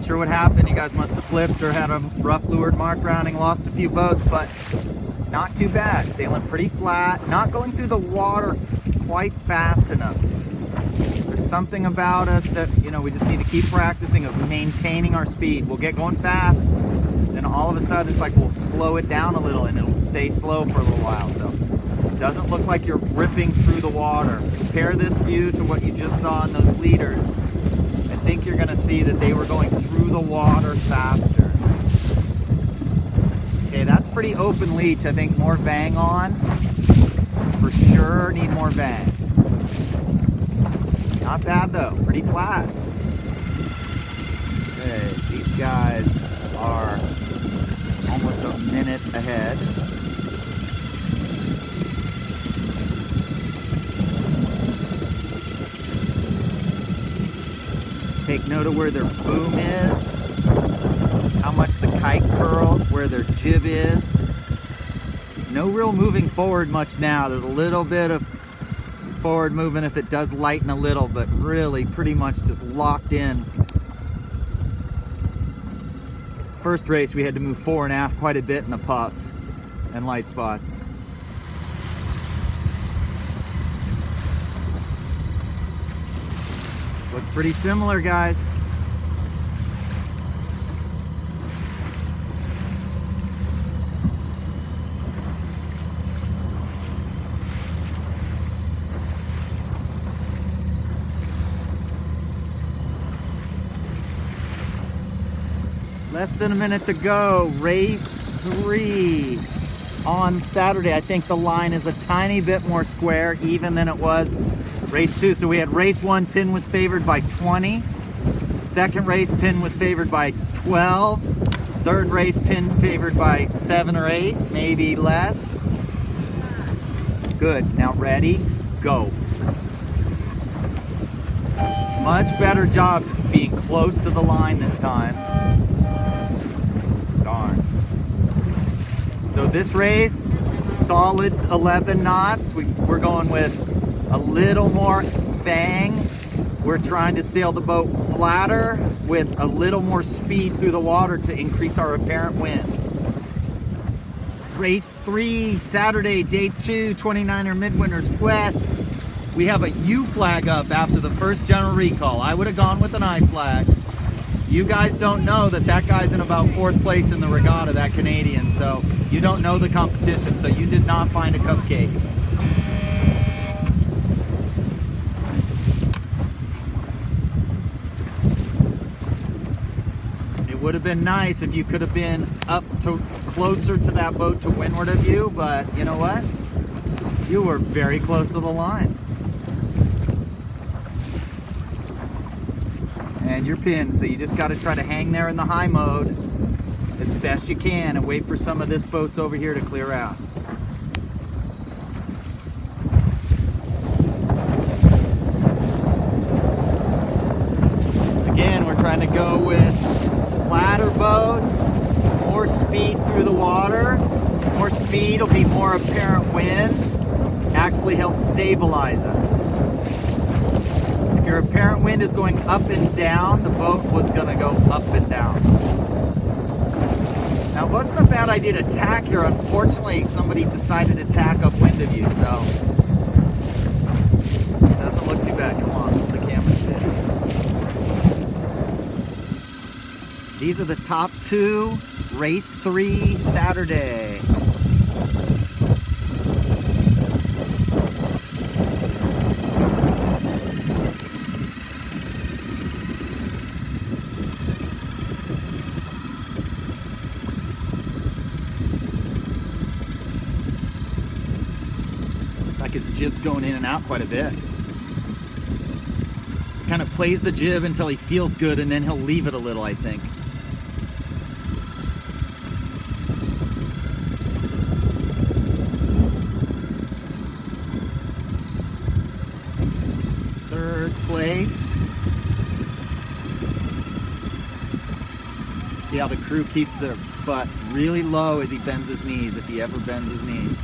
Not sure what happened. You guys must have flipped or had a rough leeward mark rounding, lost a few boats, but not too bad. Sailing pretty flat, not going through the water quite fast enough. There's something about us that, you know, we just need to keep practicing of maintaining our speed. We'll get going fast, then all of a sudden it's like we'll slow it down a little and it'll stay slow for a little while. So it doesn't look like you're ripping through the water. Compare this view to what you just saw in those leaders. I think you're gonna see that they were going through the water faster. Okay, that's pretty open leech. I think more vang on. For sure need more vang. Not bad though, pretty flat. Okay, these guys are almost a minute ahead. Take note of where their boom is, how much the kite curls, where their jib is. No real moving forward much now. There's a little bit of forward movement if it does lighten a little, but really pretty much just locked in. First race we had to move fore and aft quite a bit in the puffs and light spots. Looks pretty similar, guys. Less than a minute to go. Race 3 on Saturday. I think the line is a tiny bit more square even than it was race 2. So we had race 1, pin was favored by 20. Second race, pin was favored by 12. Third race, pin favored by 7 or 8, maybe less. Good. Now ready, go. Much better job just being close to the line this time. Darn. So this race, solid 11 knots. We're going with a little more vang. We're trying to sail the boat flatter with a little more speed through the water to increase our apparent wind. Race 3, Saturday, day 2, 29er Midwinters West. We have a U flag up after the first general recall. I would have gone with an I flag. You guys don't know that that guy's in about 4th place in the regatta, that Canadian, so you don't know the competition, so you did not find a cupcake. It would have been nice if you could have been up to closer to that boat to windward of you, but you know what? You were very close to the line. And you're pinned, so you just got to try to hang there in the high mode as best you can and wait for some of this boats over here to clear out. Again, we're trying to go with flatter boat, more speed through the water. More speed will be more apparent wind, actually helps stabilize us. If your apparent wind is going up and down, the boat was going to go up and down. Now, it wasn't a bad idea to tack here. Unfortunately, somebody decided to tack upwind of you, so it doesn't look too bad. Come on, hold the camera steady. These are the top 2, race 3, Saturday. Its jib's going in and out quite a bit. Kind of plays the jib until he feels good and then he'll leave it a little, I think. Third place. See how the crew keeps their butts really low as he bends his knees, if he ever bends his knees.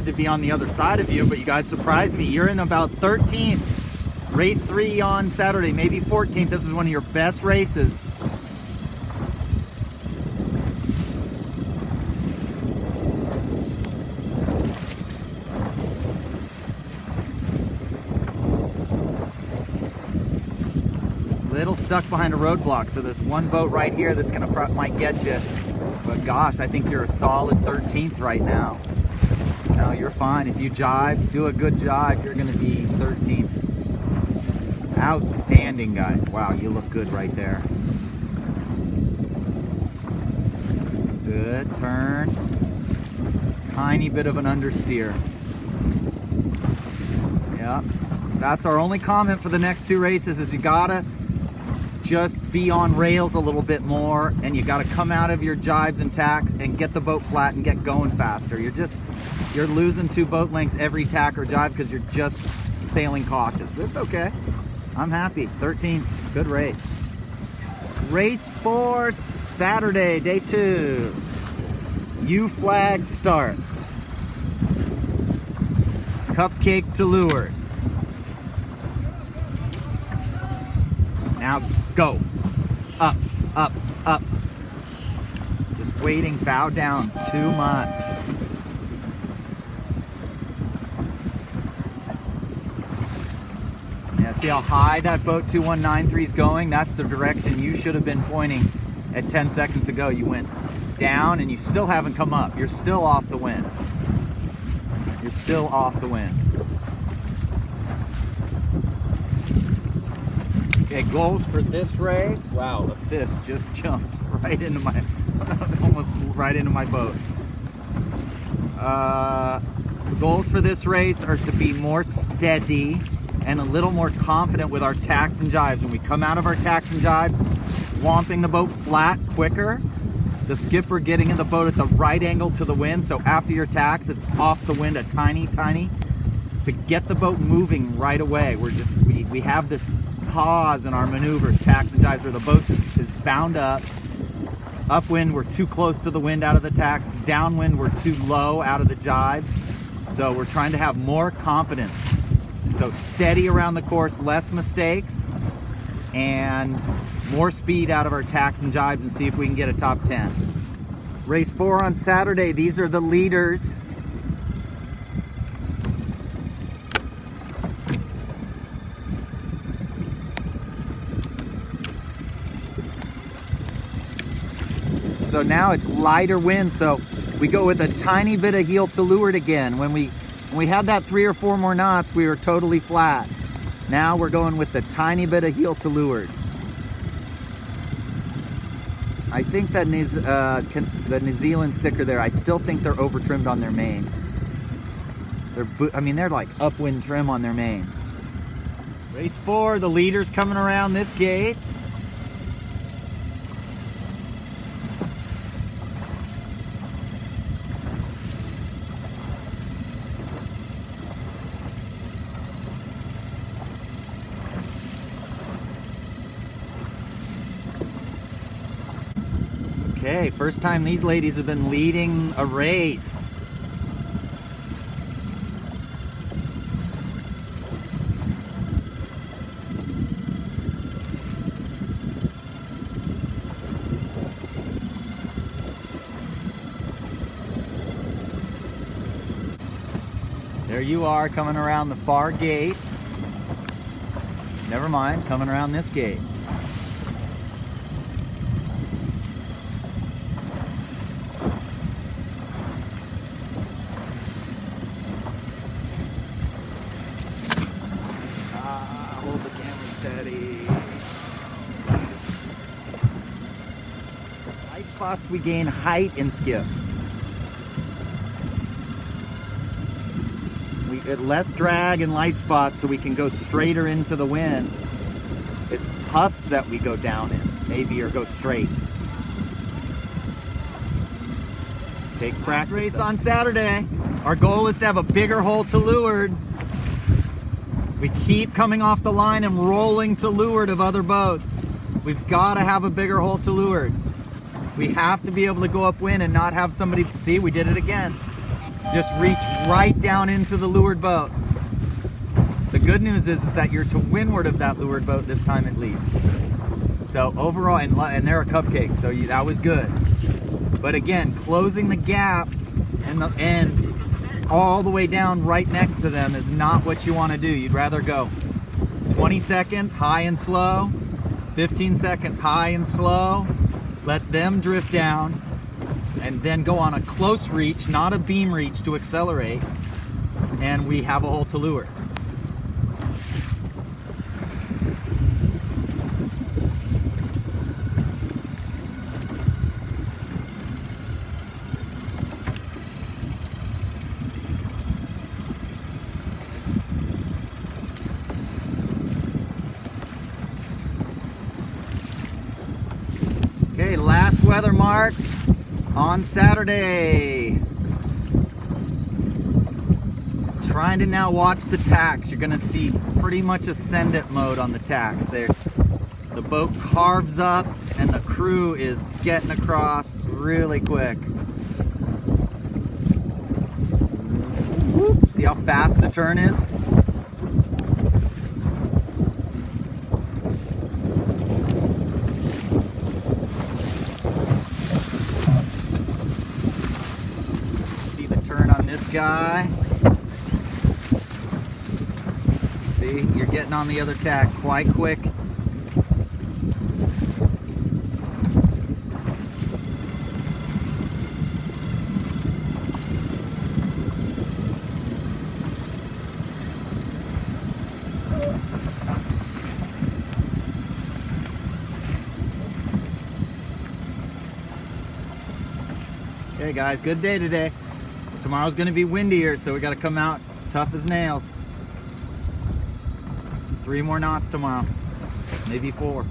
to be on the other side of you, but you guys surprised me. You're in about 13th. Race 3 on Saturday, maybe 14th. This is one of your best races. Little stuck behind a roadblock, so there's one boat right here that's might get you. But gosh, I think you're a solid 13th right now. No, you're fine. If you jibe, do a good jibe, you're gonna be 13th. Outstanding, guys. Wow, you look good right there. Good turn. Tiny bit of an understeer. Yeah, that's our only comment for the next 2 races is you gotta just be on rails a little bit more, and you got to come out of your jibes and tacks and get the boat flat and get going faster. You're losing 2 boat lengths every tack or jibe because you're just sailing cautious. It's okay. I'm happy. 13, good race. Race 4, Saturday, day 2. U flag start. Cupcake to leeward. Now go. Up, up, up. Just waiting, bow down too much. Yeah, see how high that boat 2193 is going? That's the direction you should have been pointing at 10 seconds ago. You went down and you still haven't come up. You're still off the wind. You're still off the wind. Okay, goals for this race. Wow, the fist just jumped right into my, almost right into my boat. Goals for this race are to be more steady and a little more confident with our tacks and jibes. When we come out of our tacks and jibes, swamping the boat flat quicker, the skipper getting in the boat at the right angle to the wind, so after your tacks, it's off the wind a tiny, to get the boat moving right away. We have this pause in our maneuvers, tacks and jibes, where the boat just is bound up. Upwind, we're too close to the wind out of the tacks. Downwind, we're too low out of the jibes. So we're trying to have more confidence. So steady around the course, less mistakes, and more speed out of our tacks and jibes, and see if we can get a top 10. Race 4 on Saturday, these are the leaders. So now it's lighter wind, so we go with a tiny bit of heel to leeward again. When we had that 3 or 4 more knots, we were totally flat. Now we're going with the tiny bit of heel to leeward. I think that the New Zealand sticker there, I still think they're over trimmed on their main. They're like upwind trim on their main. Race 4, the leaders coming around this gate. Okay, first time these ladies have been leading a race. There you are, coming around the far gate. Never mind, coming around this gate. Hold the camera steady. Light spots, we gain height in skips. We get less drag in light spots, so we can go straighter into the wind. It's puffs that we go down in, maybe, or go straight. Takes practice. Race on Saturday. Our goal is to have a bigger hole to leeward. We keep coming off the line and rolling to leeward of other boats. We've got to have a bigger hole to leeward. We have to be able to go upwind and not have somebody, see, we did it again. just reach right down into the lured boat. The good news is that you're to windward of that lured boat this time at least. So overall, and they're a cupcake, so that was good. But again, closing the gap and all the way down right next to them is not what you want to do. You'd rather go 20 seconds high and slow, 15 seconds high and slow, let them drift down, and then go on a close reach, not a beam reach, to accelerate, and we have a hole to lure. Okay, last weather mark on Saturday. Trying to now watch the tacks. You're gonna see pretty much ascendant mode on the tacks there. The boat carves up and the crew is getting across really quick. Whoop, see how fast the turn is? Turn on this guy. See, you're getting on the other tack quite quick. Okay guys, good day today. Tomorrow's gonna be windier, so we gotta come out tough as nails. 3 more knots tomorrow, maybe 4.